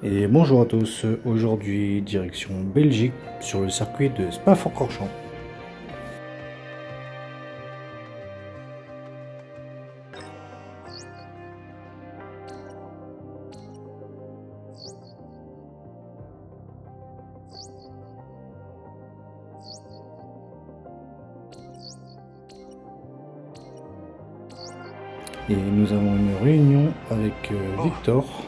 Et bonjour à tous, aujourd'hui direction Belgique sur le circuit de Spa-Francorchamps. Et nous avons une réunion avec Victor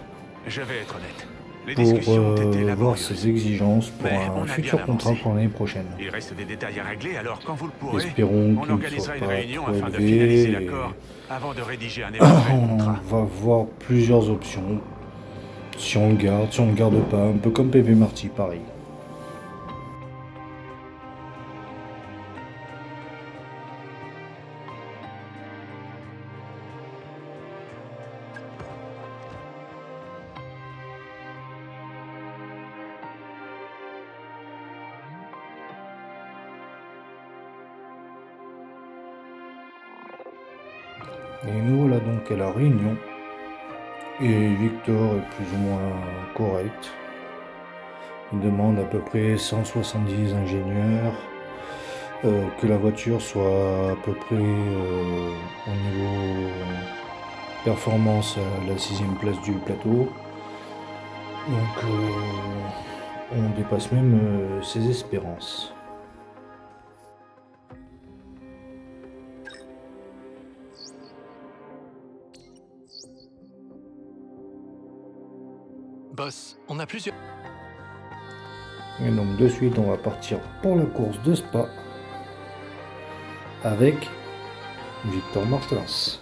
Je vais être honnête. Les pour discussions ont été voir laborieuses. ses exigences pour Mais un on a futur bien contrat avancé. pour l'année prochaine. Il reste des détails à régler, alors quand vous le pourrez, Espérons on qu'il ne soit organisera une pas réunion trop afin de finaliser élevé. l'accord avant de rédiger un éventuel On contrat. va voir plusieurs options. Si on le garde, si on ne le garde pas, un peu comme PV Marty, pareil. Et nous voilà donc à la réunion. Et Victor est plus ou moins correct. Il demande à peu près 170 ingénieurs, que la voiture soit à peu près au niveau performance à la 6e place du plateau. Donc on dépasse même ses espérances. Boss, on a plusieurs... Et donc de suite on va partir pour la course de Spa avec Victor Martens.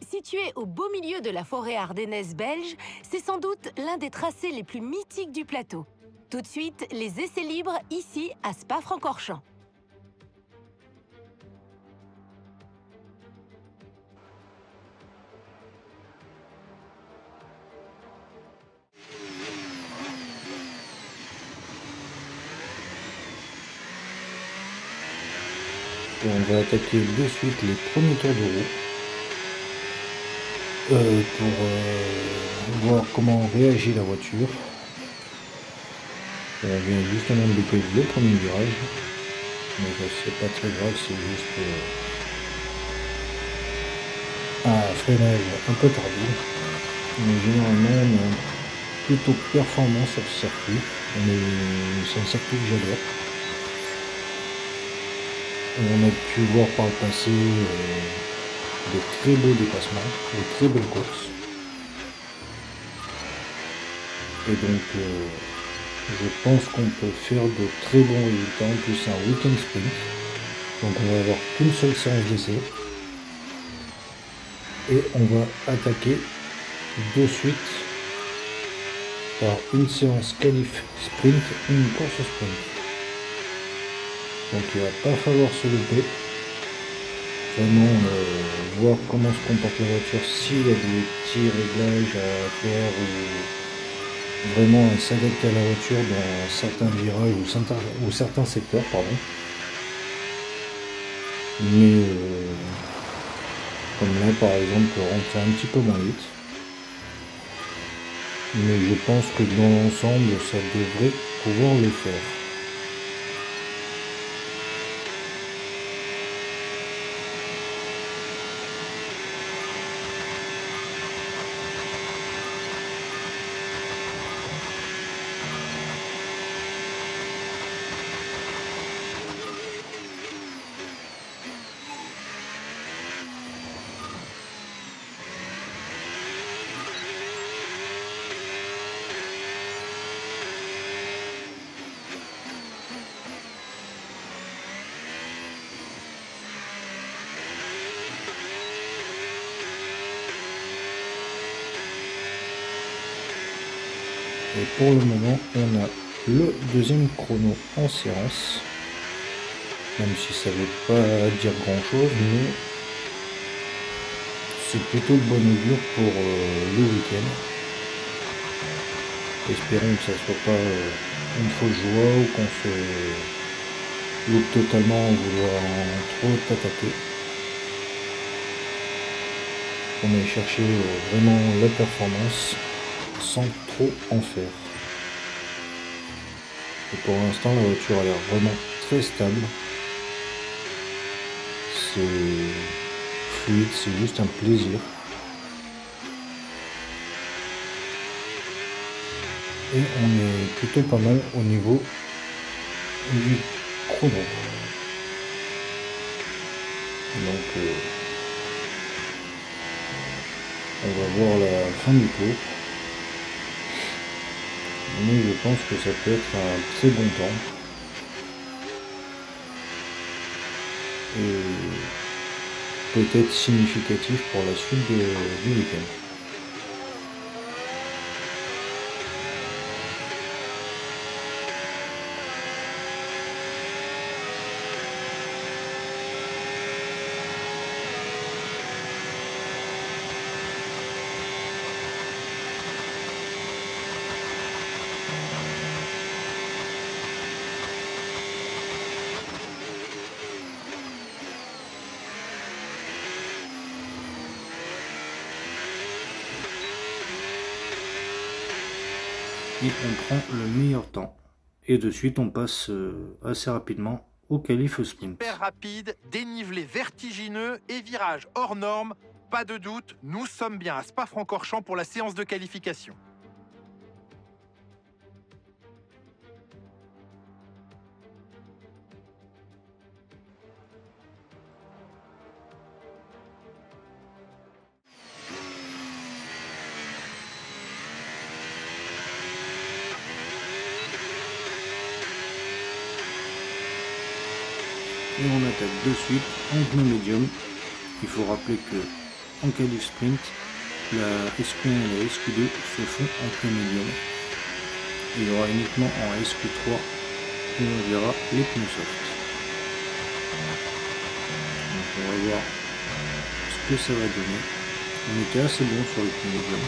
Situé au beau milieu de la forêt ardennaise belge, c'est sans doute l'un des tracés les plus mythiques du plateau. Tout de suite, les essais libres ici à Spa-Francorchamps. Et on va attaquer de suite les premiers tours de roue pour voir comment réagit la voiture. On vient justement de louper le premier virage, mais c'est pas très grave, c'est juste un freinage un peu tardif. Mais généralement on est plutôt performant sur ce circuit. C'est un circuit que j'adore. On a pu voir par le passé de très beaux dépassements, de très belles courses. Et donc je pense qu'on peut faire de très bons résultats. En plus c'est un week-end sprint. Donc on va avoir qu'une seule séance d'essai. Et on va attaquer de suite par une séance qualif sprint et une course sprint. Donc il va pas falloir se louper. Vraiment voir comment se comporte la voiture, s'il y a des petits réglages à faire ou vraiment s'adapter à la voiture dans certains virages ou certains secteurs, pardon. Mais comme là par exemple rentrer un petit peu moins vite. Mais je pense que dans l'ensemble ça devrait pouvoir le faire. Et pour le moment, on a le deuxième chrono en séance. Même si ça ne veut pas dire grand chose, mais c'est plutôt de bonne augure pour le week-end. Espérons que ça ne soit pas une fausse joie ou qu'on se loupe totalement en vouloir trop t'attaquer. On a cherché vraiment la performance sans trop en faire. Et pour l'instant, la voiture a l'air vraiment très stable. C'est fluide, c'est juste un plaisir. Et on est plutôt pas mal au niveau du chrono. Donc on va voir la fin du tour. Mais je pense que ça peut être un très bon temps. Et peut-être significatif pour la suite du week-end. Et on prend le meilleur temps. Et de suite, on passe assez rapidement au qualif sprint. Hyper rapide, dénivelé vertigineux et virage hors norme. Pas de doute, nous sommes bien à Spa-Francorchamps pour la séance de qualification. Et on attaque de suite en pneu médium. Il faut rappeler que en qualif sprint, la SQ1 et la SQ2 se font en pneu médium. Il y aura uniquement en SQ3 où on verra les pneus soft. Donc on va voir ce que ça va donner. On était assez bon sur le pneu médium.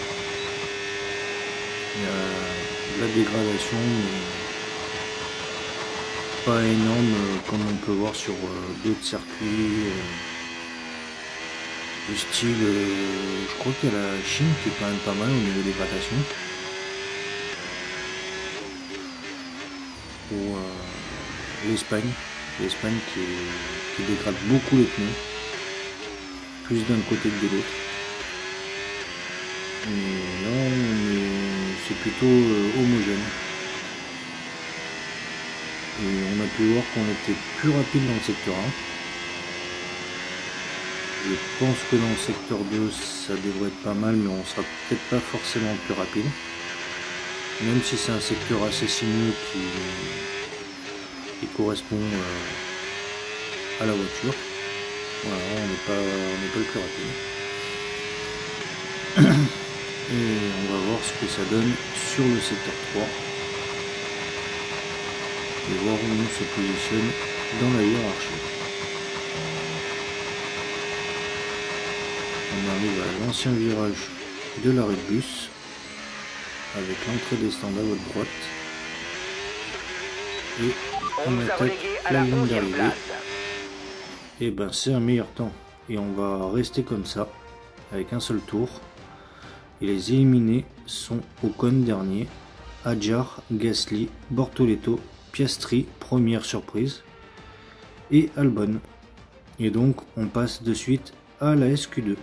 Il y a de la dégradation, mais pas énorme comme on peut voir sur d'autres circuits du style, je crois qu'il y a la Chine qui est quand même pas mal au niveau des gradations, ou l'Espagne qui dégrade beaucoup les pneus, plus d'un côté que de l'autre. Et là c'est plutôt homogène. Et on a pu voir qu'on était plus rapide dans le secteur 1. Je pense que dans le secteur 2, ça devrait être pas mal, mais on sera peut-être pas forcément plus rapide. Même si c'est un secteur assez sinueux qui correspond à la voiture. Voilà, on n'est pas le plus rapide. Et on va voir ce que ça donne sur le secteur 3. Et voir où on se positionne dans la hiérarchie. On arrive à l'ancien virage de l'arrêt de bus avec l'entrée des stands à votre droite. Et on attaque la ligne d'arrivée. Et ben c'est un meilleur temps. Et on va rester comme ça avec un seul tour. Et les éliminés sont Ocon dernier, Adjar, Gasly, Bortoleto, Piastri, première surprise, et Albon. Et donc on passe de suite à la SQ2.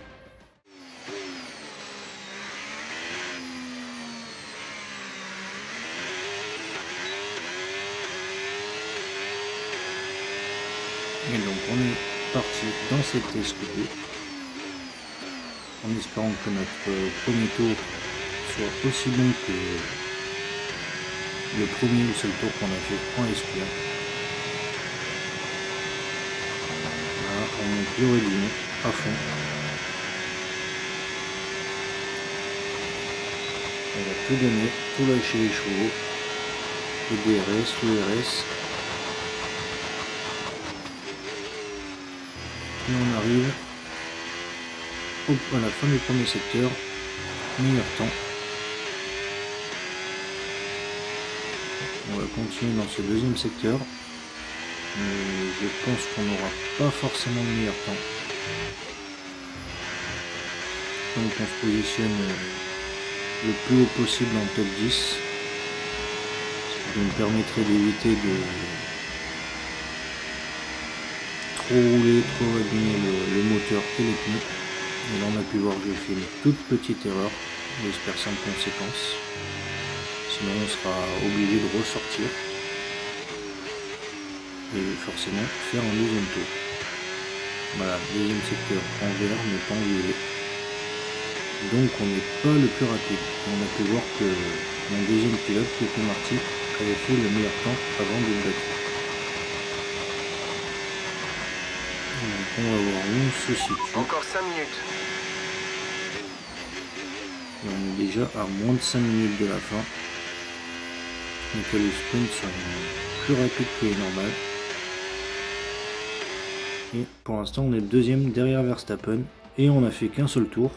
Et donc on est parti dans cette SQ2 en espérant que notre premier tour soit aussi bon que le premier ou seul tour qu'on a fait en SQ1. Là, on monte le réduit à fond. On va tout donner, tout lâcher les chevaux, le DRS, le RS. Et on arrive à la fin du premier secteur, meilleur temps. On va continuer dans ce deuxième secteur, mais je pense qu'on n'aura pas forcément le meilleur temps. Verstappen qu'on se positionne le plus haut possible en top 10, ce qui nous permettrait d'éviter de trop rouler, trop abîmer le moteur et les pneus. Et là on a pu voir que j'ai fait une toute petite erreur, j'espère sans conséquence, sinon on sera obligé de ressortir et forcément faire un deuxième tour. Voilà, deuxième secteur en vert mais pas en violet, donc on n'est pas le plus rapide. Et on a pu voir que mon deuxième pilote, Pepe Marty, avait fait le meilleur temps avant de le battre. Donc on va voir où on se situe. Encore 5 minutes. Et on est déjà à moins de 5 minutes de la fin. Donc les sprints sont plus rapides que les normales. Et pour l'instant on est deuxième derrière Verstappen. Et on n'a fait qu'un seul tour,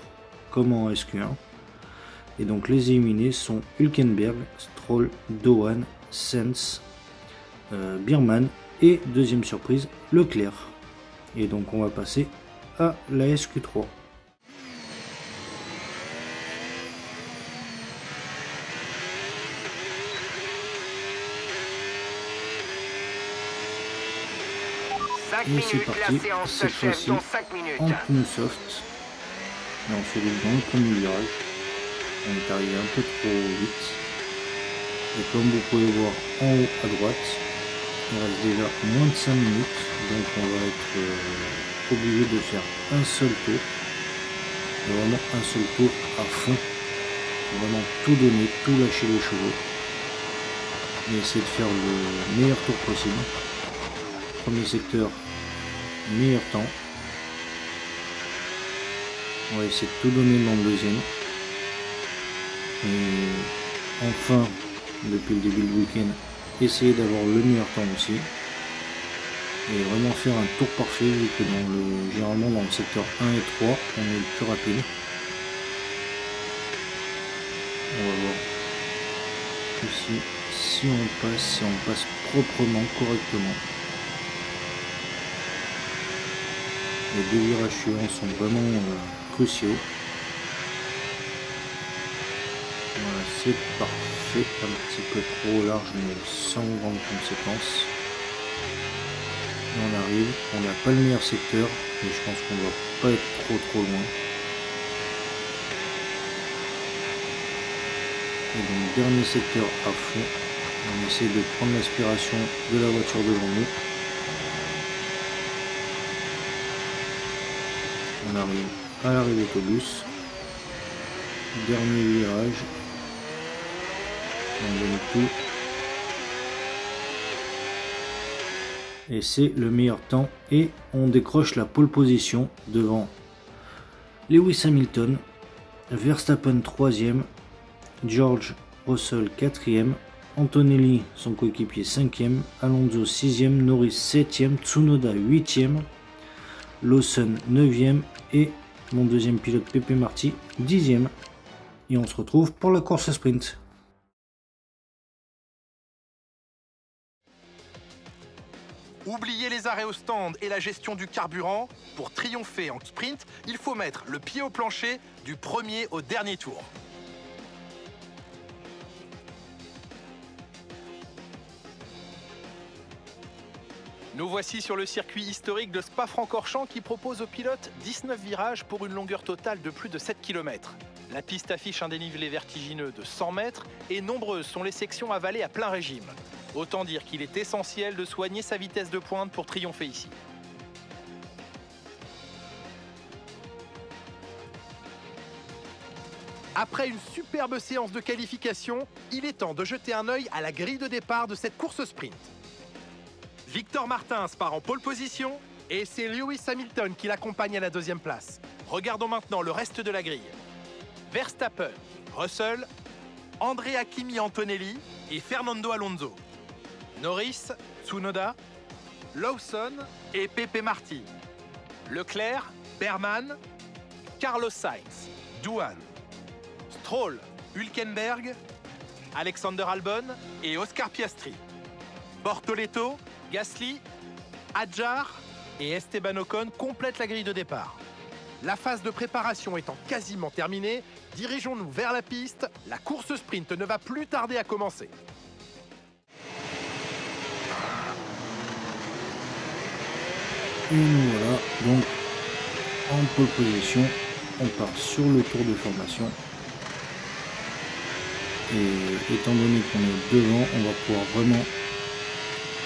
comme en SQ1. Et donc les éliminés sont Hülkenberg, Stroll, Dohan, Sainz, Biermann et deuxième surprise, Leclerc. Et donc on va passer à la SQ3. Et c'est parti, cette fois-ci en pneu soft. Et on se roule dans le premier virage. On est arrivé un peu trop vite. Et comme vous pouvez voir en haut à droite, il reste déjà moins de 5 minutes. Donc on va être obligé de faire un seul tour. Et vraiment un seul tour à fond. Vraiment tout donner, tout lâcher les chevaux. Et essayer de faire le meilleur tour possible. Premier secteur, meilleur temps. On va essayer de tout donner dans le deuxième. Et enfin, depuis le début du week-end, essayer d'avoir le meilleur temps aussi. Et vraiment faire un tour parfait, vu que généralement dans le secteur 1 et 3, on est le plus rapide. On va voir ici si on passe proprement, correctement. Les deux virages suivants sont vraiment cruciaux. Voilà, c'est parfait, un petit peu trop large mais sans grande conséquence. Et on arrive, on n'a pas le meilleur secteur, mais je pense qu'on ne va pas être trop loin. Et donc dernier secteur à fond, on essaie de prendre l'aspiration de la voiture devant nous. On arrive à l'arrêt d'autobus, dernier virage, on donne tout, et c'est le meilleur temps, et on décroche la pole position devant Lewis Hamilton, Verstappen 3e, George Russell 4e, Antonelli son coéquipier 5e, Alonso 6e, Norris 7e, Tsunoda 8e, Lawson 9e et mon deuxième pilote Pepe Marty 10e. Et on se retrouve pour la course à sprint. Oubliez les arrêts au stand et la gestion du carburant. Pour triompher en sprint, il faut mettre le pied au plancher du premier au dernier tour. Nous voici sur le circuit historique de Spa-Francorchamps qui propose aux pilotes 19 virages pour une longueur totale de plus de 7 km. La piste affiche un dénivelé vertigineux de 100 mètres et nombreuses sont les sections à vallée à plein régime. Autant dire qu'il est essentiel de soigner sa vitesse de pointe pour triompher ici. Après une superbe séance de qualification, il est temps de jeter un œil à la grille de départ de cette course sprint. Victor Martins part en pole position et c'est Lewis Hamilton qui l'accompagne à la deuxième place. Regardons maintenant le reste de la grille. Verstappen, Russell, Andrea Kimi Antonelli et Fernando Alonso. Norris, Tsunoda, Lawson et Pepe Marty. Leclerc, Biermann, Carlos Sainz, Dohan, Stroll, Hülkenberg, Alexander Albon et Oscar Piastri. Bortoleto, Gasly, Adjar et Esteban Ocon complètent la grille de départ. La phase de préparation étant quasiment terminée, dirigeons-nous vers la piste. La course sprint ne va plus tarder à commencer. Et nous voilà donc en pole position. On part sur le tour de formation. Et étant donné qu'on est devant, on va pouvoir vraiment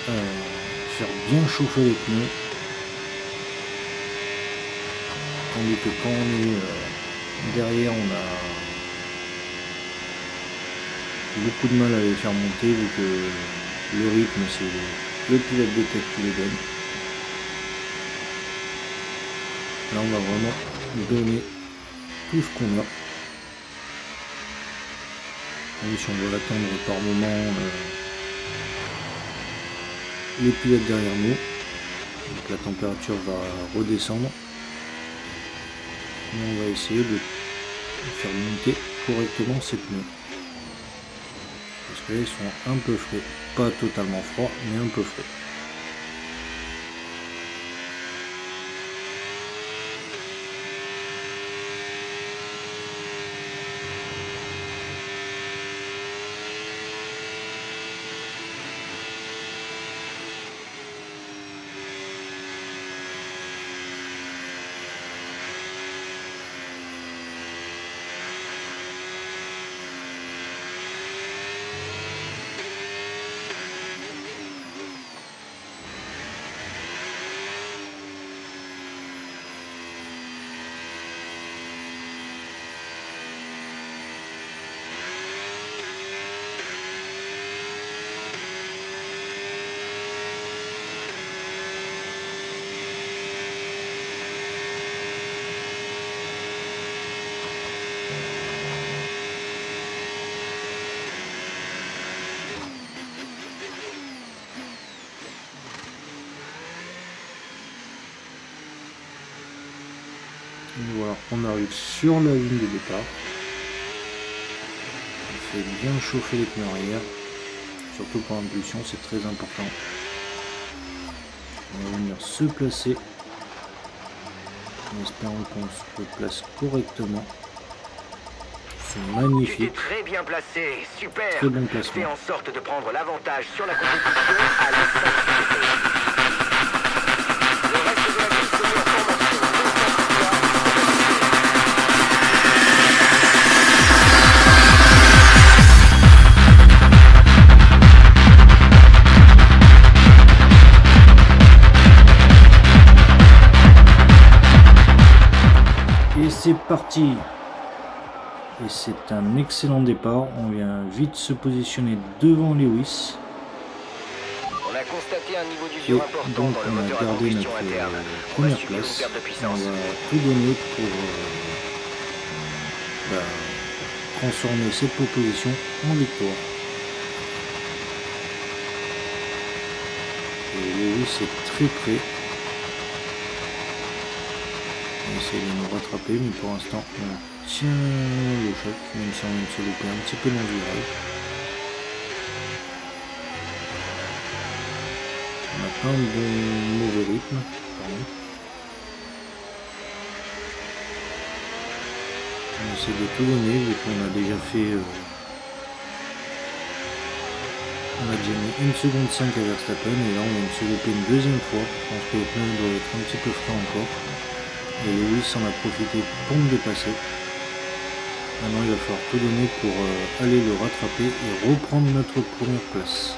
faire bien chauffer les pneus. Tandis que quand on est derrière, on a beaucoup de mal à les faire monter vu que le rythme c'est le pilote de tête qui les donne. Là on va vraiment donner tout ce qu'on a. Et si on doit l'attendre par moment les pilotes derrière nous, donc la température va redescendre. Mais on va essayer de faire monter correctement ces pneus. Parce que là ils sont un peu frais, pas totalement froids, mais un peu frais. Voilà, on arrive sur la ligne de départ. On fait bien chauffer les pneus arrière, surtout pour l'impulsion, c'est très important. On va venir se placer en espérant qu'on se place correctement. C'est magnifique. Très bien placé, super. Très bon placement. Fais en sorte de prendre l'avantage sur la compétition à la 5. Et c'est parti. Et c'est un excellent départ. On vient vite se positionner devant Lewis. On a constaté un niveau d'usure important Donc dans le on moteur a à gardé combustion notre interne. première Subir une place. perte de On puissance. va tout donner pour transformer cette proposition en victoire. Et Lewis est très près. On essaie de nous rattraper, mais pour l'instant on tient le choc, même si on vient de se louper un petit peu dans le virage. On n'a pas un bon mauvais rythme, pardon. On essaie de tout donner, vu qu'on a déjà fait... on a déjà mis 1 seconde 5 à Verstappen, et là on vient de se louper une deuxième fois. Je pense que les pneus doivent être un petit peu frais encore. Et Lewis en a profité pour me dépasser. Maintenant il va falloir tout donner pour aller le rattraper et reprendre notre première place.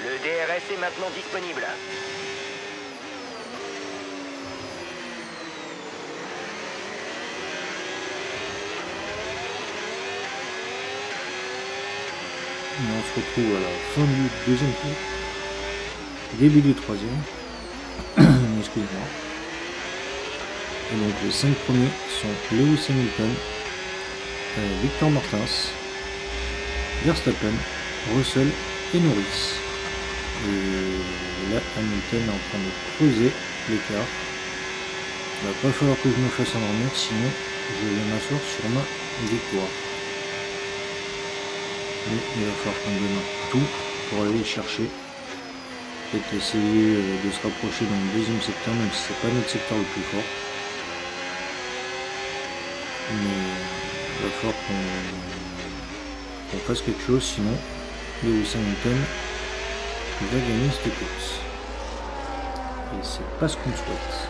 Le DRS est maintenant disponible. Et on se retrouve à la fin du deuxième tour, début du troisième. Excusez-moi. Et donc les 5 premiers sont Lewis Hamilton, Victor Martins, Verstappen, Russell et Norris. Et là Hamilton est en train de creuser l'écart. Il va pas falloir que je me fasse endormir, sinon je vais m'asseoir sur ma victoire. Mais il va falloir qu'on donne tout pour aller le chercher. Peut-être essayer de se rapprocher dans le deuxième secteur, même si c'est pas notre secteur le plus fort. Mais il va falloir qu'on fasse quelque chose, sinon Lewis Hamilton va gagner cette course. Et c'est pas ce qu'on souhaite.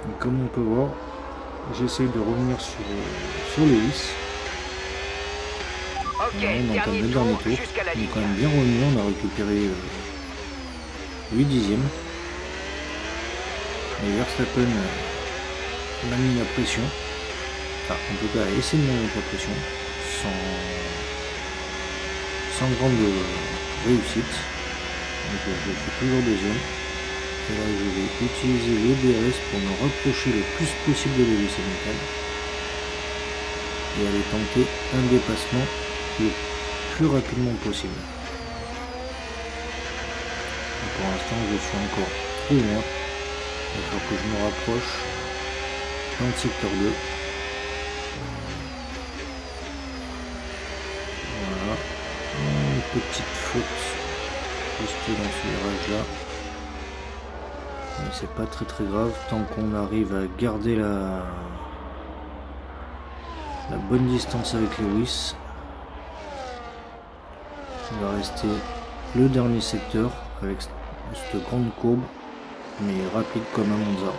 Et comme on peut voir, j'essaie de revenir sur Lewis. Ok, On entame le dernier dernier tour tour. jusqu'à la On est ligne. quand même bien revenu, on a récupéré 8 dixièmes. Et Verstappen a mis la pression. Enfin, en tout cas, a essayé de mettre la pression sans grande réussite. Donc je suis toujours deuxième. Et là, je vais utiliser le DRS pour me rapprocher le plus possible de Lewis Hamilton et aller tenter un dépassement le plus rapidement possible. Et pour l'instant, je suis encore trop loin. Il va falloir que je me rapproche dans le secteur 2. Voilà. Une petite faute juste dans ce virage-là. Mais c'est pas très grave tant qu'on arrive à garder la bonne distance avec Lewis. Il va rester le dernier secteur avec cette grande courbe, mais rapide comme un Monza.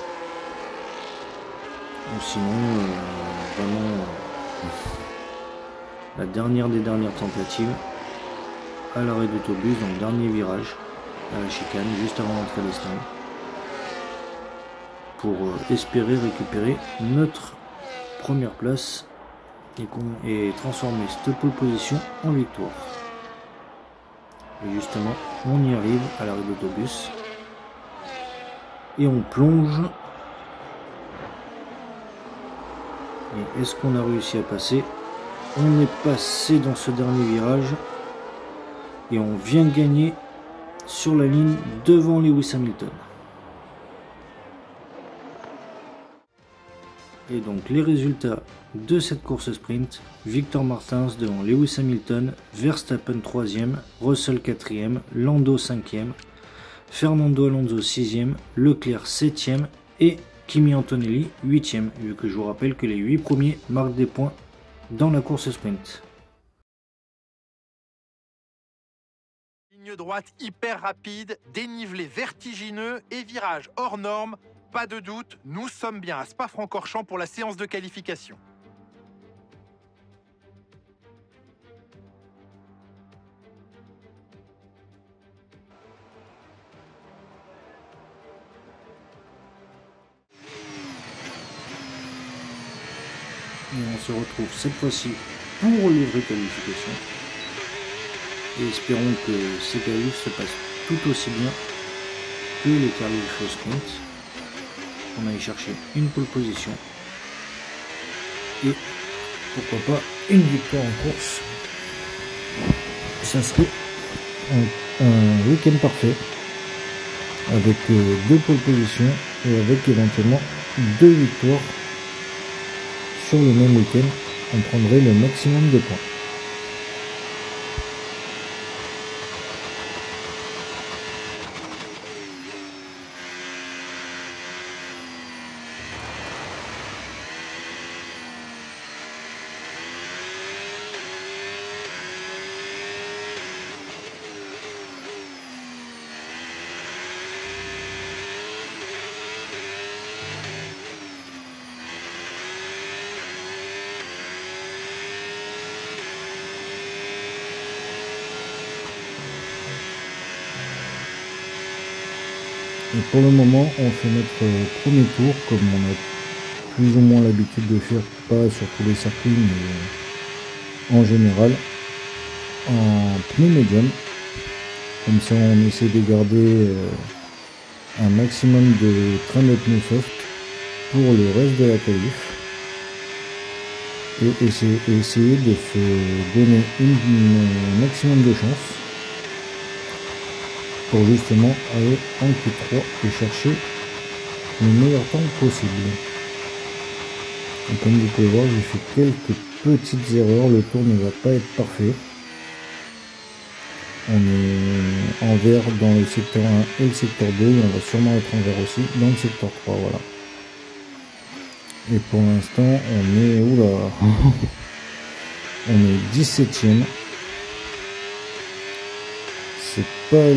Ou sinon vraiment la dernière des dernières tentatives à l'arrêt d'autobus dans le dernier virage à la chicane juste avant d'entrer les stands, pour espérer récupérer notre première place et transformer cette pole position en victoire. Et justement, on y arrive à l'arrêt d'autobus et on plonge. Et est-ce qu'on a réussi à passer? On est passé dans ce dernier virage et on vient gagner sur la ligne devant Lewis Hamilton. Et donc les résultats de cette course sprint: Victor Martins devant Lewis Hamilton, Verstappen 3e, Russell 4e, Lando 5e, Fernando Alonso 6e, Leclerc 7e et Kimi Antonelli 8e, vu que je vous rappelle que les 8 premiers marquent des points dans la course sprint. Ligne droite hyper rapide, dénivelé vertigineux et virage hors norme. Pas de doute, nous sommes bien à Spa-Francorchamps pour la séance de qualification. Et on se retrouve cette fois-ci pour les vraies qualifications. Et espérons que ces qualifs se passent tout aussi bien que les qualifs au sprint. On aille chercher une pole position et pourquoi pas une victoire en course ça serait un week-end parfait avec 2 pole positions et avec éventuellement 2 victoires sur le même week-end. On prendrait le maximum de points. Et pour le moment, on fait notre premier tour, comme on a plus ou moins l'habitude de faire, pas sur tous les circuits, mais en général, en pneu médium. Comme ça, on essaie de garder un maximum de train de pneus soft pour le reste de la qualif. Et essayer de se donner un maximum de chance pour justement aller en Q3 et chercher le meilleur temps possible. Et comme vous pouvez voir, j'ai fait quelques petites erreurs, le tour ne va pas être parfait. On est en vert dans le secteur 1 et le secteur 2, et on va sûrement être en vert aussi dans le secteur 3, voilà. Et pour l'instant, on est... Oula on est 17ème. C'est pas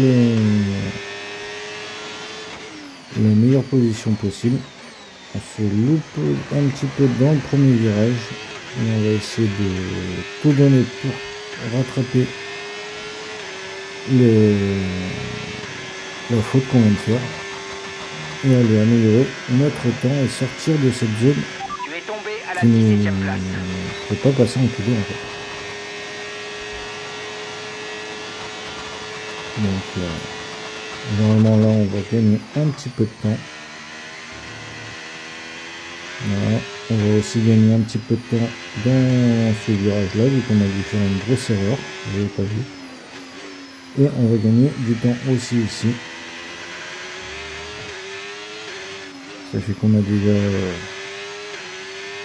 la meilleure position possible. On se loupe un petit peu dans le premier virage. Et on va essayer de tout donner pour rattraper la faute qu'on vient de faire. Et aller améliorer notre temps et sortir de cette zone Tu es tombé à la qui ne 17e place. peut pas passer en Q2 en fait. Donc normalement là on va gagner un petit peu de temps. Voilà. On va aussi gagner un petit peu de temps dans ce virage là, vu qu'on a dû faire une grosse erreur, vous n'avez pas vu. Et on va gagner du temps aussi ici. Ça fait qu'on a déjà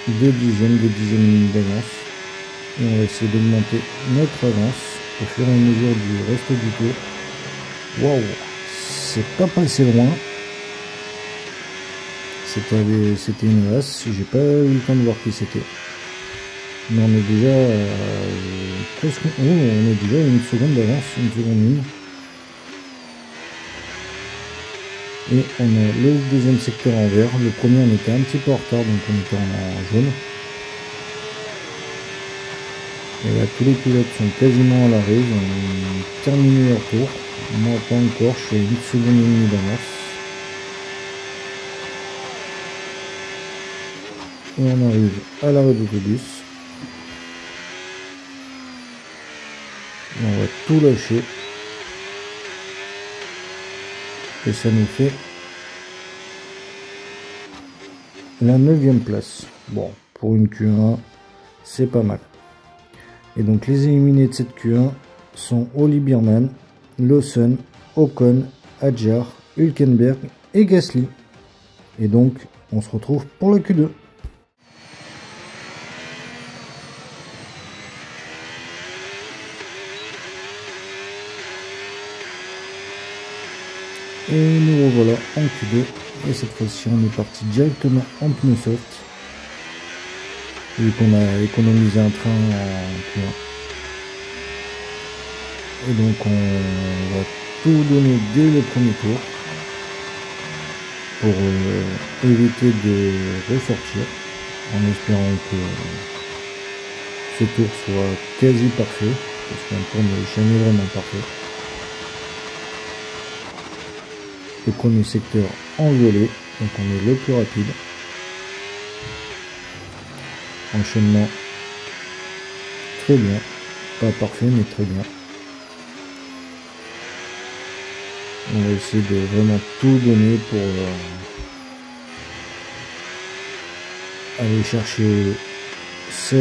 2 dixièmes minutes d'avance. Et on va essayer d'augmenter notre avance au fur et à mesure du reste du tour. Waouh, c'est pas passé loin. C'était une race, j'ai pas eu le temps de voir qui c'était. Mais on est déjà presque... Oh, on est déjà à 1 seconde d'avance, 1 seconde 1. Et on a le deuxième secteur en vert. Le premier on était un petit peu en retard, donc on était en jaune. Et là tous les pilotes sont quasiment à l'arrêt, ils ont terminé leur tour. Moi pas encore, je fais 1 seconde et demie d'avance. Et on arrive à l'arrêt d'autobus. On va tout lâcher. Et ça nous fait la 9e place. Bon, pour une Q1, c'est pas mal. Et donc les éliminés de cette Q1 sont Oli Biermann, Lawson, Ocon, Hadjar, Hülkenberg et Gasly. Et donc on se retrouve pour la Q2. Et nous revoilà en Q2. Et cette fois-ci on est parti directement en pneu soft, vu qu'on a économisé un train en Q1. Et donc on va tout donner dès le premier tour pour éviter de ressortir, en espérant que ce tour soit quasi parfait, parce qu'un tour n'est jamais vraiment parfait. Le premier secteur en violet, donc on est le plus rapide. Enchaînement très bien, pas parfait mais très bien. On va essayer de vraiment tout donner pour aller chercher ce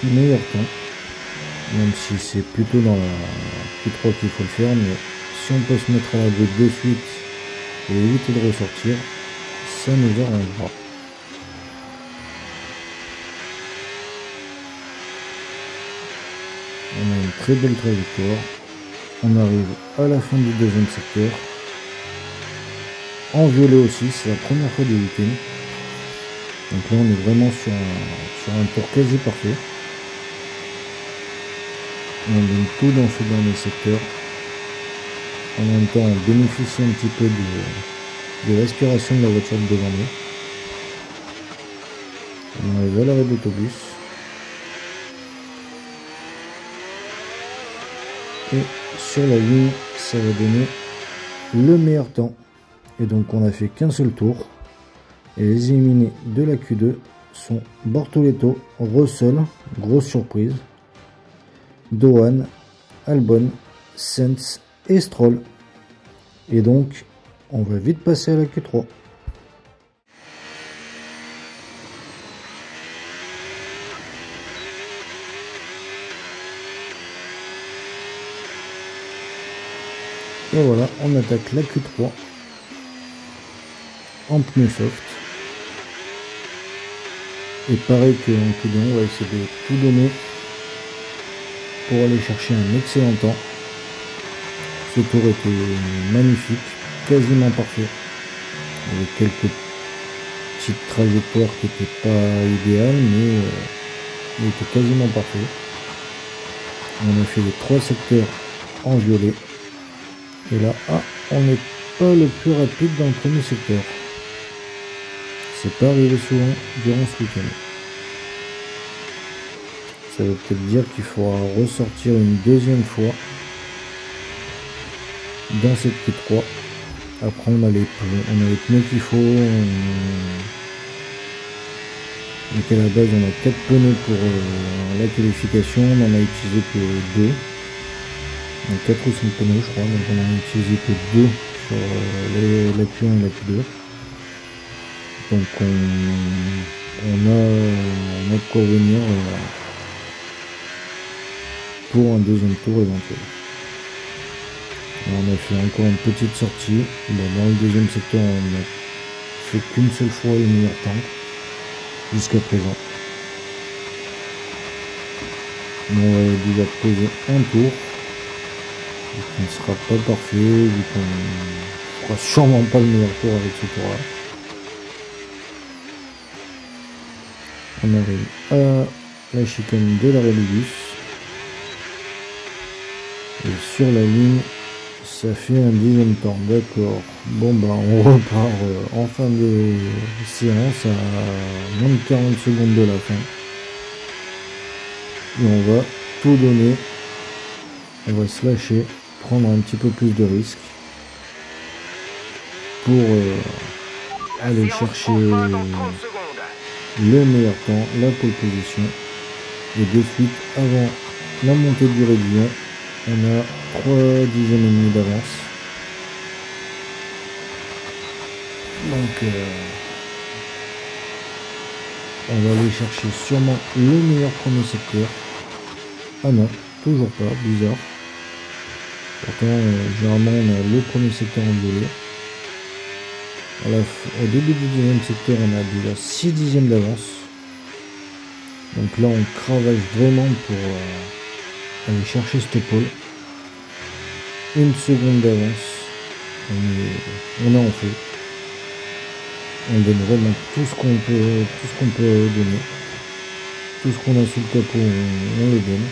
meilleur temps. même si c'est plutôt dans la Q3 qu'il faut le faire, mais si on peut se mettre à la bride de suite et éviter de ressortir, ça nous arrangera. On a une très belle trajectoire. On arrive à la fin du deuxième secteur. En violet aussi, c'est la première fois du week-end. Donc là on est vraiment sur un tour quasi parfait. On donne tout dans ce dernier secteur. En même temps on bénéficie un petit peu de l'aspiration de la voiture de devant nous. On arrive à l'arrêt d'autobus. Et sur la ligne, ça va donner le meilleur temps. Et donc on a fait qu'un seul tour. Et les éliminés de la Q2 sont Bortoleto, Russell, grosse surprise, Dohan, Albon, Sainz et Stroll. Et donc on va vite passer à la Q3. Et voilà, on attaque la Q3 en pneus soft. Et pareil qu'en Q2, on va essayer de tout donner pour aller chercher un excellent temps. Ce tour était magnifique, quasiment parfait, avec quelques petites trajectoires qui n'étaient pas idéales, mais il était quasiment parfait. On a fait les 3 secteurs en violet. Et là, on n'est pas le plus rapide dans le premier secteur. C'est pas arrivé souvent durant ce week-end. Ça veut peut-être dire qu'il faudra ressortir une deuxième fois dans cette Q3. Après on a les pneus qu'il faut. Donc à la base on a 4 pneus pour la qualification, on en a utilisé que 2. Donc 4 ou 5 pneus je crois, donc on a utilisé que 2 sur la Q1 et la Q2. Donc on a de quoi venir pour un deuxième tour éventuel. On a fait encore une petite sortie. Bon, dans le deuxième secteur on a fait qu'une seule fois le meilleur temps jusqu'à présent. Mais on va déjà poser un tour. On ne sera pas parfait vu qu'on ne fera sûrement pas le meilleur tour avec ce tour là. On arrive à la chicane de l'arrêt du bus. Et sur la ligne, ça fait un 10e temps. D'accord. Bon bah on repart en fin de séance à moins de 40 secondes de la fin. Et on va tout donner. On va se lâcher, prendre un petit peu plus de risques pour aller chercher le meilleur temps, la pole position. Et de suite, avant la montée du réduction, on a 3 dixièmes et demi d'avance. Donc on va aller chercher sûrement le meilleur premier secteur. Ah non, toujours pas, bizarre. Pourtant généralement on a le premier secteur en violet. Au début du deuxième secteur on a déjà 6 dixièmes d'avance. Donc là on cravache vraiment pour aller chercher cette pole. 1 seconde d'avance. On est en feu. On donne vraiment tout ce qu'on peut donner. Tout ce qu'on a sous le capot, on le donne.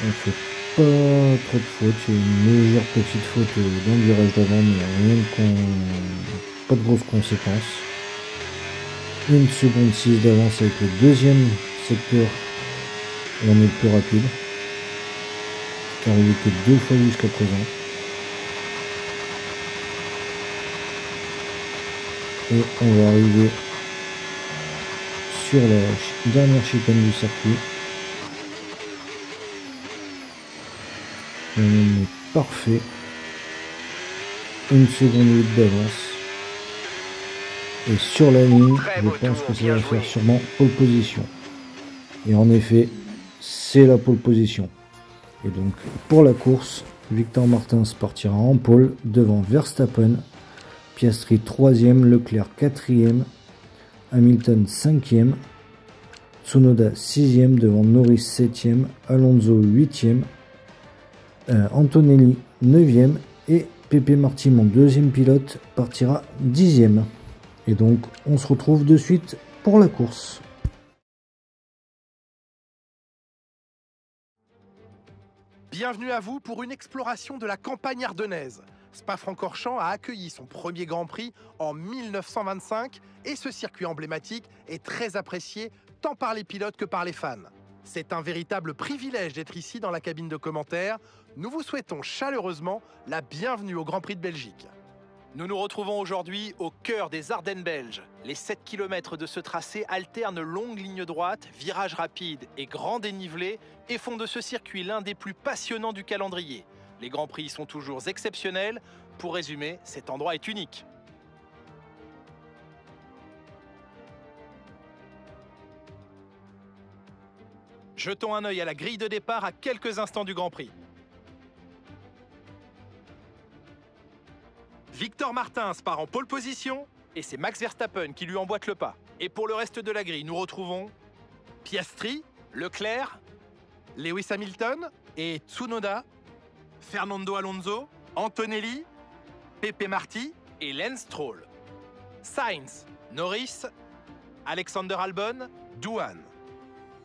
On fait pas trop de fautes, il y a une légère petite faute dans le virage d'avant, mais rien pas de grosses conséquences. 1 seconde 6 d'avance avec le deuxième secteur, on est le plus rapide. C'est arrivé que 2 fois jusqu'à présent. Et on va arriver sur la dernière chicane du circuit. On est parfait. 1 seconde 8 d'avance. Et sur la ligne, Très je beau pense tour, que ça bien va joué. faire sûrement pole position. Et en effet, c'est la pole position. Et donc, pour la course, Victor Martins partira en pole devant Verstappen, Piastri 3e, Leclerc 4e, Hamilton 5e, Tsunoda 6e devant Norris 7e, Alonso 8e, Antonelli 9e et Pepe Martin, mon deuxième pilote, partira 10e. Et donc, on se retrouve de suite pour la course. Bienvenue à vous pour une exploration de la campagne ardennaise. Spa-Francorchamps a accueilli son premier Grand Prix en 1925 et ce circuit emblématique est très apprécié tant par les pilotes que par les fans. C'est un véritable privilège d'être ici dans la cabine de commentaires. Nous vous souhaitons chaleureusement la bienvenue au Grand Prix de Belgique. Nous nous retrouvons aujourd'hui au cœur des Ardennes belges. Les 7 km de ce tracé alternent longues lignes droites, virages rapides et grands dénivelés et font de ce circuit l'un des plus passionnants du calendrier. Les Grands Prix sont toujours exceptionnels. Pour résumer, cet endroit est unique. Jetons un œil à la grille de départ à quelques instants du Grand Prix. Victor Martins part en pole position et c'est Max Verstappen qui lui emboîte le pas. Et pour le reste de la grille, nous retrouvons Piastri, Leclerc, Lewis Hamilton et Tsunoda, Fernando Alonso, Antonelli, Pepe Marti et Lance Stroll. Sainz, Norris, Alexander Albon, Douane,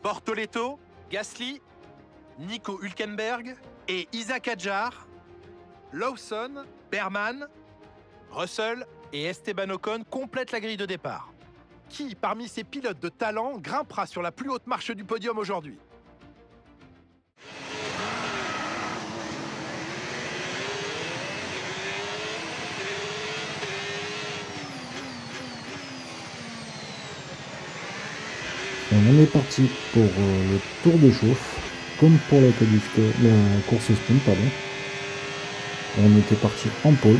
Bortoleto, Gasly, Nico Hülkenberg et Isaac Hadjar, Lawson, Berman, Russell et Esteban Ocon complètent la grille de départ. Qui, parmi ces pilotes de talent, grimpera sur la plus haute marche du podium aujourd'hui? On est parti pour le tour de chauffe, comme pour la course sprint, pardon. On était parti en pole.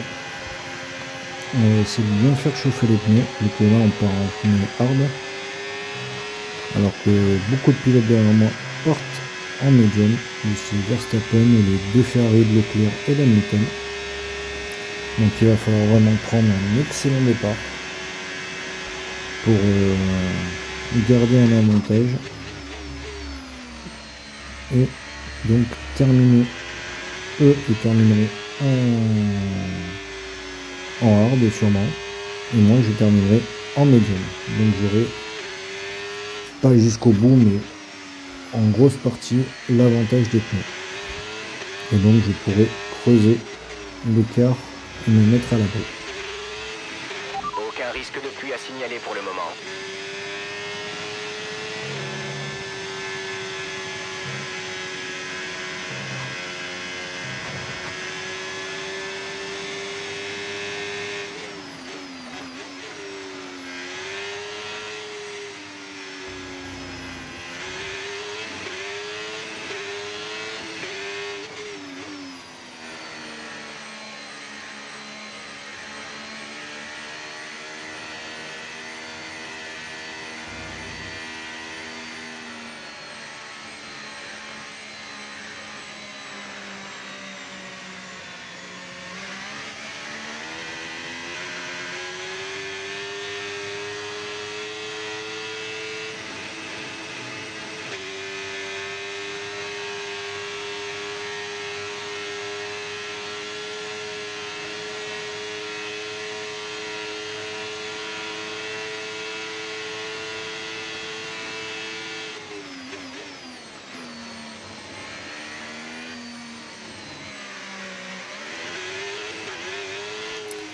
On va essayer de bien faire chauffer les pneus, vu que là on part en pneus hard, alors que beaucoup de pilotes derrière moi partent en medium, ici Verstappen et les deux Ferrari de Leclerc et d'Hamilton. Donc il va falloir vraiment prendre un excellent départ pour garder un avantage et donc terminer. Eux ils termineront en hard sûrement, et moi je terminerai en medium, donc j'aurai pas jusqu'au bout mais en grosse partie l'avantage des pneus, et donc je pourrai creuser l'écart et me mettre à l'abri. Aucun risque de pluie à signaler pour le moment.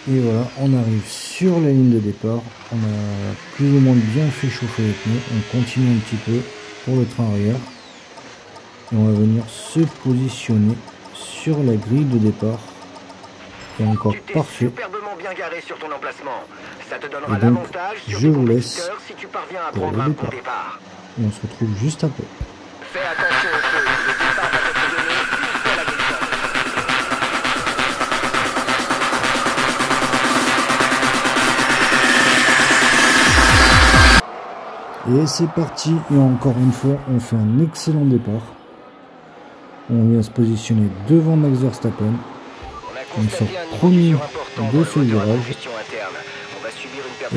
Et voilà, on arrive sur la ligne de départ, on a plus ou moins bien fait chauffer les pneus, on continue un petit peu pour le train arrière. Et on va venir se positionner sur la grille de départ, qui est encore parfait. Superbement bien garé sur ton emplacement. Ça te donnera Et donc, l'avantage sur je tes vous laisse compétiteurs si tu parviens à pour prendre le un bon départ. départ. Et on se retrouve juste après. Fais attention au feu. Le départ va être donné une fois la grille fermée. Et c'est parti, et encore une fois, on fait un excellent départ. On vient se positionner devant Max Verstappen. On sort premier de ce virage.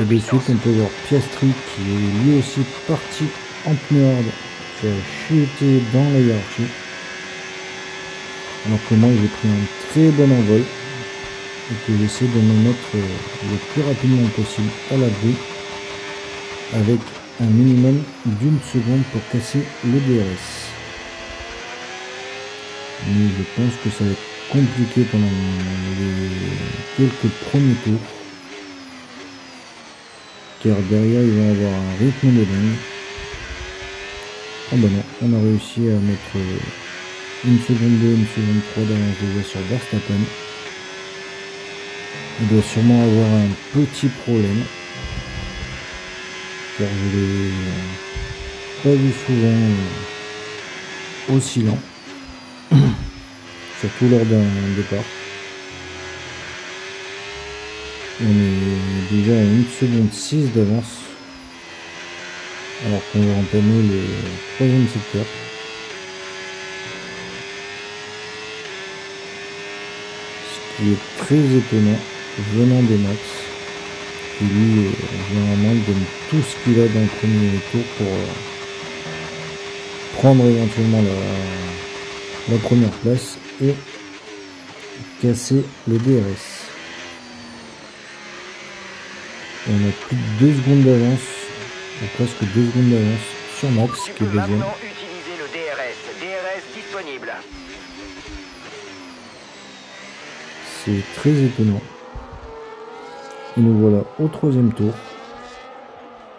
Et de suite, on peut voir Piastri qui est lui aussi parti en pneu hard, qui a chuté dans la hiérarchie. Alors que moi, j'ai pris un très bon envol et que j'essaie de me mettre le plus rapidement possible à l'abri avec un minimum d'une seconde pour casser le DRS. Mais je pense que ça va être compliqué pendant les quelques premiers tours, car derrière ils vont avoir un rythme de dingue. Ah bah non, on a réussi à mettre une seconde 2, une seconde 3 d'avance déjà sur Verstappen. Il doit sûrement avoir un petit problème, car je l'ai pas vu souvent aussi lent, surtout lors d'un départ. On est déjà à 1 seconde 6 d'avance, alors qu'on va entamer le 3e secteur. Ce qui est très étonnant venant de Max, qui lui généralement donne tout ce qu'il a dans le premier tour pour prendre éventuellement la première place et casser le DRS. Et on a plus de 2 secondes d'avance, ou presque 2 secondes d'avance sur Max qui est deuxième. Maintenant utiliser le DRS disponible. C'est très étonnant. Et nous voilà au 3e tour.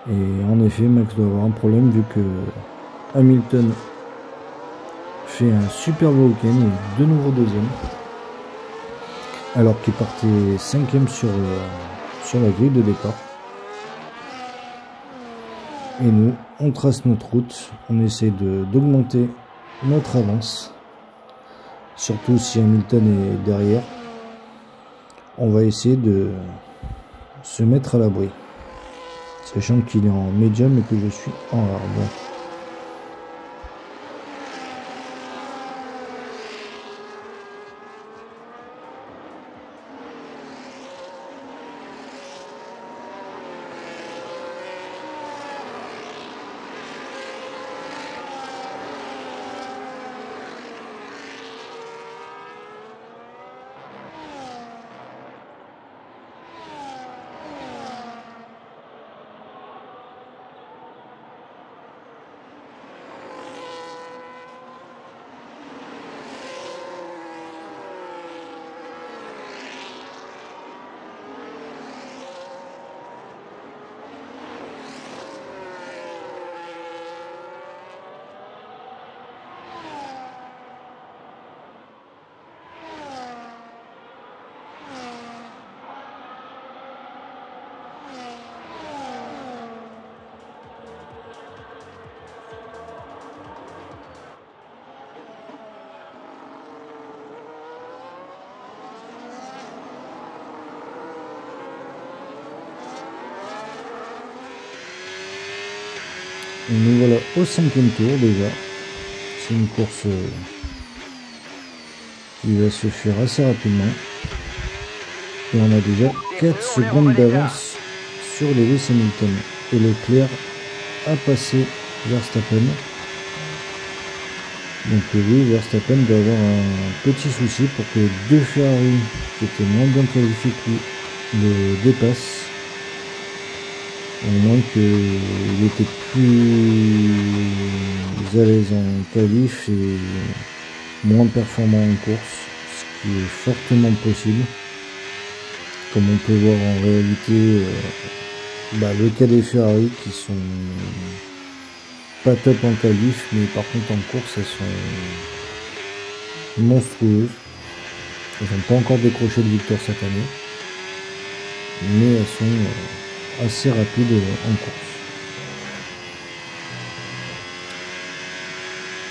Et en effet, Max doit avoir un problème vu que Hamilton fait un superbe week-end et de nouveau deuxième. Alors qu'il partait 5e sur la grille de départ. Et nous, on trace notre route. On essaie d'augmenter notre avance. Surtout si Hamilton est derrière. On va essayer de se mettre à l'abri, sachant qu'il est en médium et que je suis en hard. Et nous voilà au 5e tour déjà. C'est une course qui va se faire assez rapidement. Et on a déjà 4 secondes d'avance sur Lewis Hamilton. Et Leclerc a passé Verstappen. Donc lui, Verstappen doit avoir un petit souci pour que les deux Ferrari qui étaient moins bien qualifiés que lui le dépassent. Au moins qu'il était plus à l'aise en qualif et moins performant en course, ce qui est fortement possible. Comme on peut voir en réalité, le cas des Ferrari qui sont pas top en qualif, mais par contre en course elles sont monstrueuses. Elles n'ont pas encore décroché de victoire cette année, mais elles sont assez rapides en course.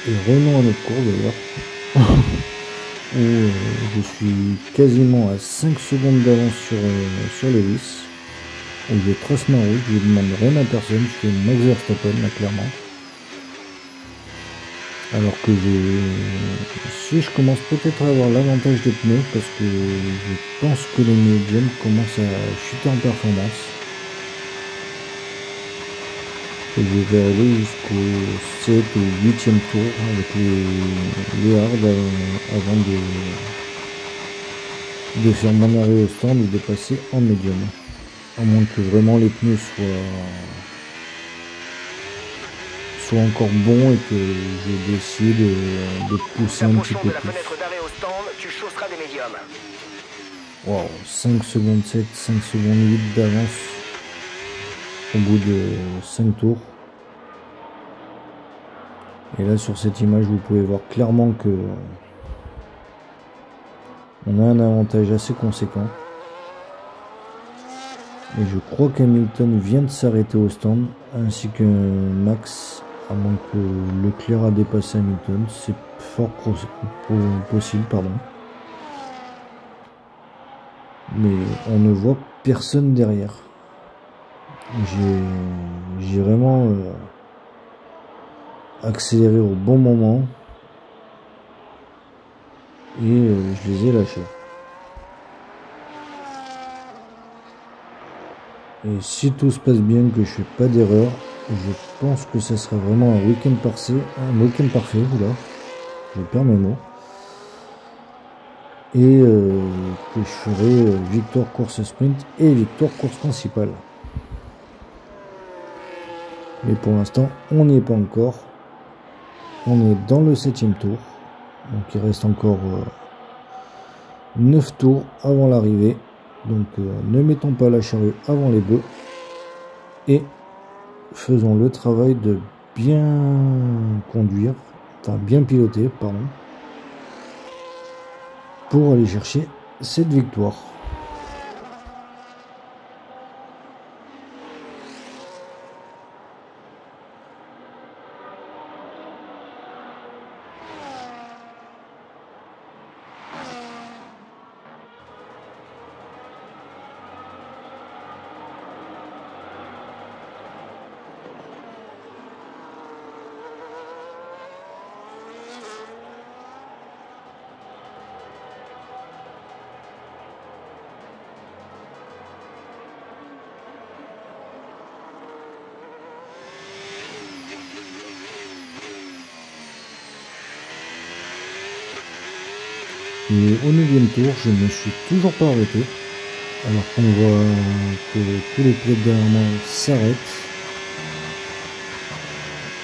Et revenons à notre course d'ailleurs, où je suis quasiment à 5 secondes d'avance sur Lewis. où je trace ma route, je demande rien à personne, je fais Max Verstappen là clairement. Alors que si je commence peut-être à avoir l'avantage des pneus parce que je pense que les médiums commencent à chuter en performance. Et je vais aller jusqu'au 7 ou 8e tour avec les hards avant de faire mon arrêt au stand et de passer en médium. À moins que vraiment les pneus soient encore bons et que je décide de pousser un petit peu plus. Wow, 5 secondes 7, 5 secondes 8 d'avance au bout de 5 tours. Et là sur cette image vous pouvez voir clairement que on a un avantage assez conséquent. Et je crois qu'Hamilton vient de s'arrêter au stand, ainsi que Max, à moins que Leclerc a dépassé Hamilton, c'est fort possible, pardon. Mais on ne voit personne derrière. J'ai vraiment accéléré au bon moment et je les ai lâchés. Et si tout se passe bien, que je fais pas d'erreur, je pense que ça sera vraiment un week-end parfait, oula, je perds mes mots. Et que je ferai victoire course sprint et victoire course principale. Mais pour l'instant, on n'y est pas encore. On est dans le 7e tour. Donc il reste encore 9 tours avant l'arrivée. Donc ne mettons pas la charrue avant les bœufs. Et faisons le travail de bien conduire, enfin bien piloter, pardon, pour aller chercher cette victoire. Et au 9e tour, je ne me suis toujours pas arrêté, alors qu'on voit que tous les pilotes derrière moi s'arrêtent.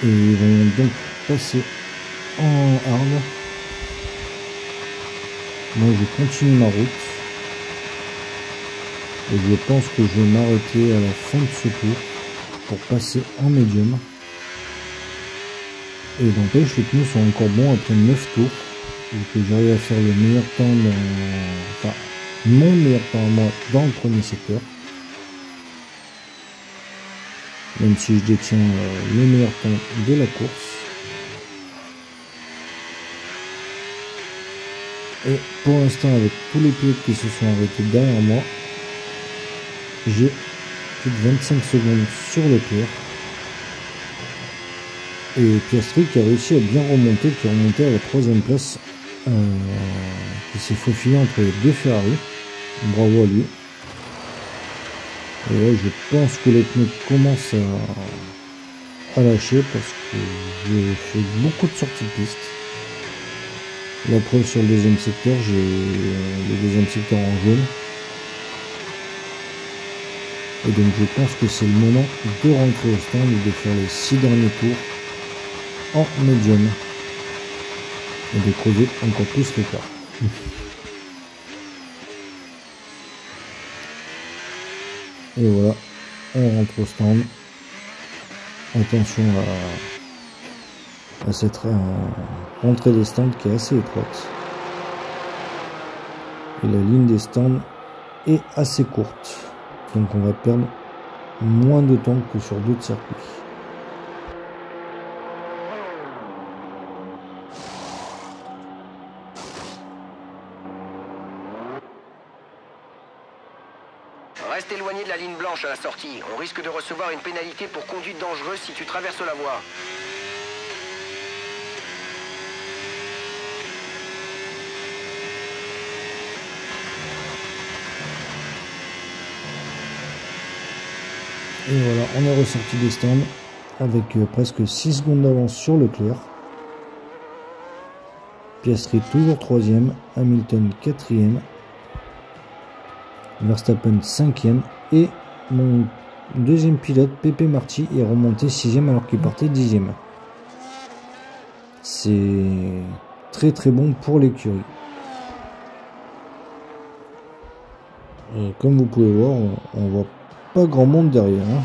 Et ils vont donc passer en hard. Moi je continue ma route. Et je pense que je vais m'arrêter à la fin de ce tour pour passer en médium. Et n'empêche, les pneus sont encore bons après 9 tours. Et que j'arrive à faire le meilleur temps enfin mon meilleur temps à moi dans le premier secteur, même si je détiens le meilleur temps de la course. Et pour l'instant, avec tous les pilotes qui se sont arrêtés derrière moi, j'ai plus de 25 secondes sur Leclerc. Et Piastri qui a réussi à bien remonter, qui est remonté à la 3e place, qui s'est faufilé entre les deux Ferrari. Bravo à lui. Et là je pense que les pneus commencent à lâcher parce que j'ai fait beaucoup de sorties de piste. La preuve sur le 2e secteur, j'ai le 2e secteur en jaune. Et donc je pense que c'est le moment de rentrer au stand et de faire les 6 derniers tours en médium et de creuser encore plus l'écart. Et voilà, on rentre au stand. Attention à cette rentrée des stands qui est assez étroite. Et la ligne des stands est assez courte. Donc on va perdre moins de temps que sur d'autres circuits. Reste éloigné de la ligne blanche à la sortie. On risque de recevoir une pénalité pour conduite dangereuse si tu traverses la voie. Et voilà, on est ressorti des stands avec presque 6 secondes d'avance sur Leclerc. Piastri toujours 3e, Hamilton 4e, Verstappen 5e et mon deuxième pilote Pepe Marti est remonté 6e alors qu'il partait 10e. C'est très très bon pour l'écurie. Et comme vous pouvez voir, on voit pas grand monde derrière. Hein.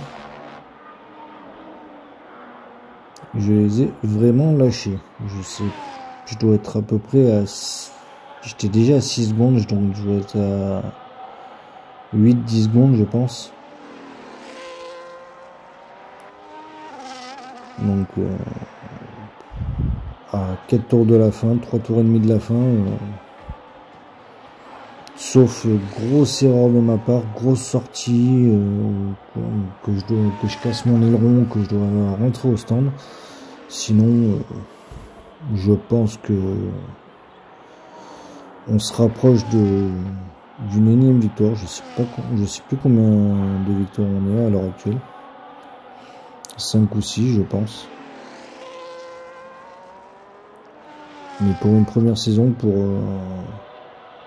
Je les ai vraiment lâchés. Je sais, je dois être à peu près à... J'étais déjà à 6 secondes, donc je dois être à 8-10 secondes, je pense. Donc, à 4 tours de la fin, 3 tours et demi de la fin... Sauf grosse erreur de ma part, grosse sortie, que je casse mon aileron, que je dois rentrer au stand. Sinon, je pense que on se rapproche d'une énième victoire. Je sais plus combien de victoires on est à l'heure actuelle. 5 ou 6, je pense. Mais pour une première saison, pour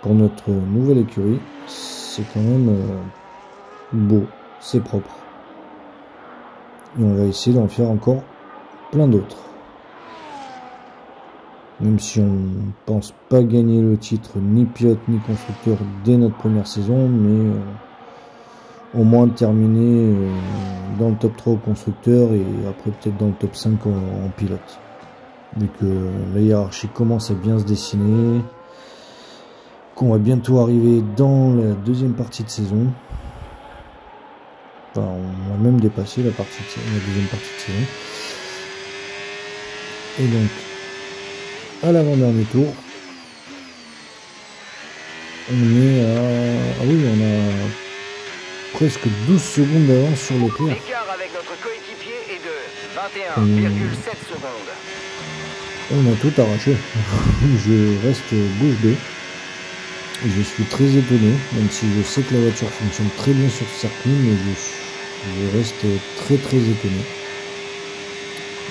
notre nouvelle écurie, c'est quand même beau, c'est propre. Et on va essayer d'en faire encore plein d'autres. Même si on pense pas gagner le titre ni pilote ni constructeur dès notre première saison, mais au moins terminer dans le top 3 au constructeur et après peut-être dans le top 5 en pilote. Vu que la hiérarchie commence à bien se dessiner, qu'on va bientôt arriver dans la deuxième partie de saison. Enfin, on a même dépassé la deuxième partie de saison. Et donc, à l'avant-dernier tour, on est à... Ah oui, on a presque 12 secondes d'avance sur Leclerc. L'écart avec notre coéquipier est de 21,7 secondes. On a tout arraché. Je reste bouche bée. Je suis très étonné, même si je sais que la voiture fonctionne très bien sur ce circuit, mais je reste très très étonné.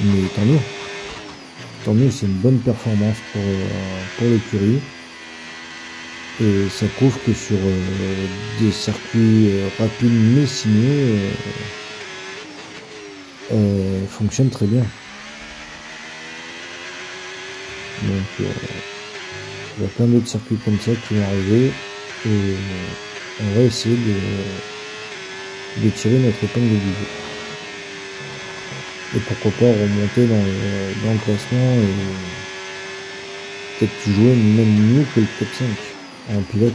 Mais tant mieux. Tant mieux, c'est une bonne performance pour l'écurie. Et ça prouve que sur des circuits rapides mais sinueux, fonctionne très bien. Donc il y a plein d'autres circuits comme ça qui vont arriver et on va essayer de tirer notre épingle du jeu. Et pourquoi pas remonter dans le classement et peut-être jouer même mieux que le top 5 en pilote.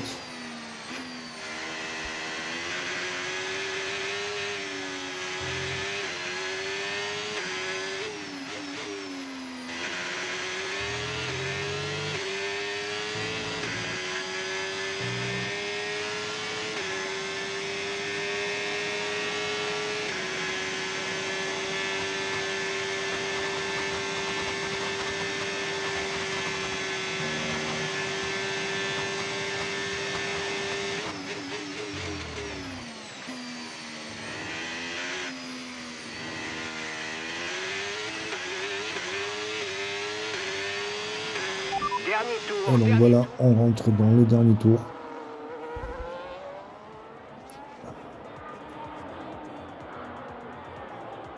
Et donc voilà, on rentre dans le dernier tour.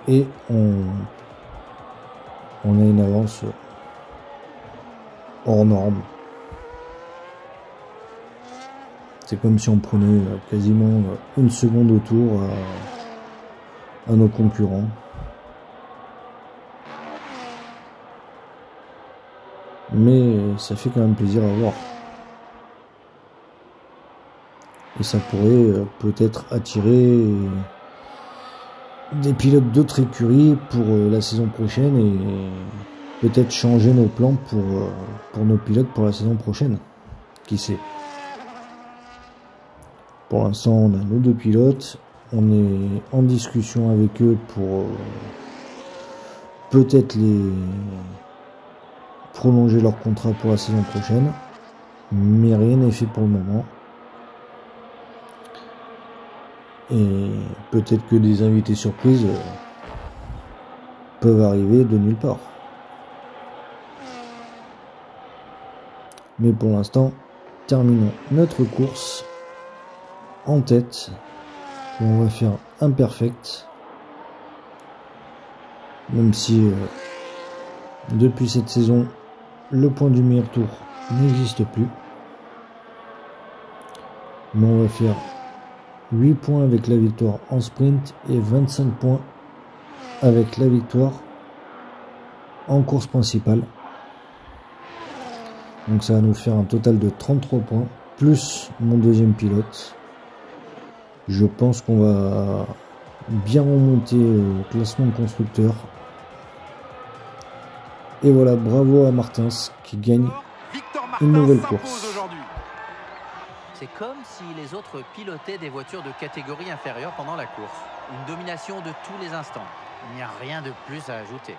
Et on a une avance hors norme. C'est comme si on prenait quasiment une seconde au tour à nos concurrents. Mais ça fait quand même plaisir à voir. Et ça pourrait peut-être attirer des pilotes d'autres écuries pour la saison prochaine et peut-être changer nos plans pour nos pilotes pour la saison prochaine. Qui sait? Pour l'instant, on a nos 2 pilotes. On est en discussion avec eux pour peut-être les prolonger leur contrat pour la saison prochaine. Mais rien n'est fait pour le moment. Et peut-être que des invités surprises peuvent arriver de nulle part. Mais pour l'instant, terminons notre course en tête. On va faire un perfect. Même si depuis cette saison, le point du meilleur tour n'existe plus. Mais on va faire 8 points avec la victoire en sprint et 25 points avec la victoire en course principale. Donc ça va nous faire un total de 33 points, plus mon deuxième pilote. Je pense qu'on va bien remonter au classement constructeur. Et voilà, bravo à Martins qui gagne Victor une Martins nouvelle s'impose course. aujourd'hui. C'est comme si les autres pilotaient des voitures de catégorie inférieure pendant la course. Une domination de tous les instants. Il n'y a rien de plus à ajouter.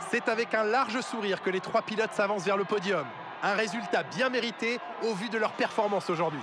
C'est avec un large sourire que les 3 pilotes s'avancent vers le podium. Un résultat bien mérité au vu de leur performance aujourd'hui.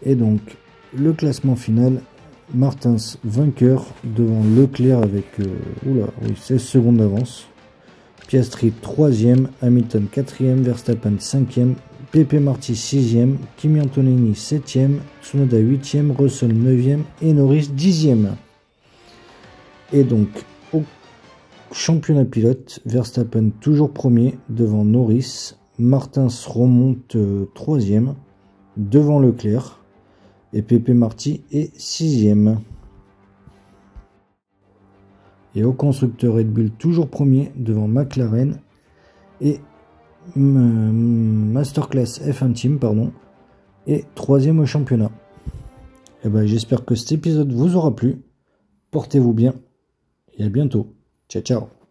Et donc, le classement final, Martins vainqueur devant Leclerc avec 16 secondes d'avance. Piastri 3e, Hamilton 4e, Verstappen 5e, Pepe Marti 6e, Kimi Antonelli 7e, Tsunoda 8e, Russell 9e et Norris 10e. Et donc, au championnat pilote, Verstappen toujours premier devant Norris, Martins remonte 3e devant Leclerc. Et Pepe Marti est 6e. Et au constructeur, Red Bull toujours premier devant McLaren et Masterclass F1 Team et 3e au championnat. Et ben, j'espère que cet épisode vous aura plu. Portez-vous bien et à bientôt. Ciao ciao.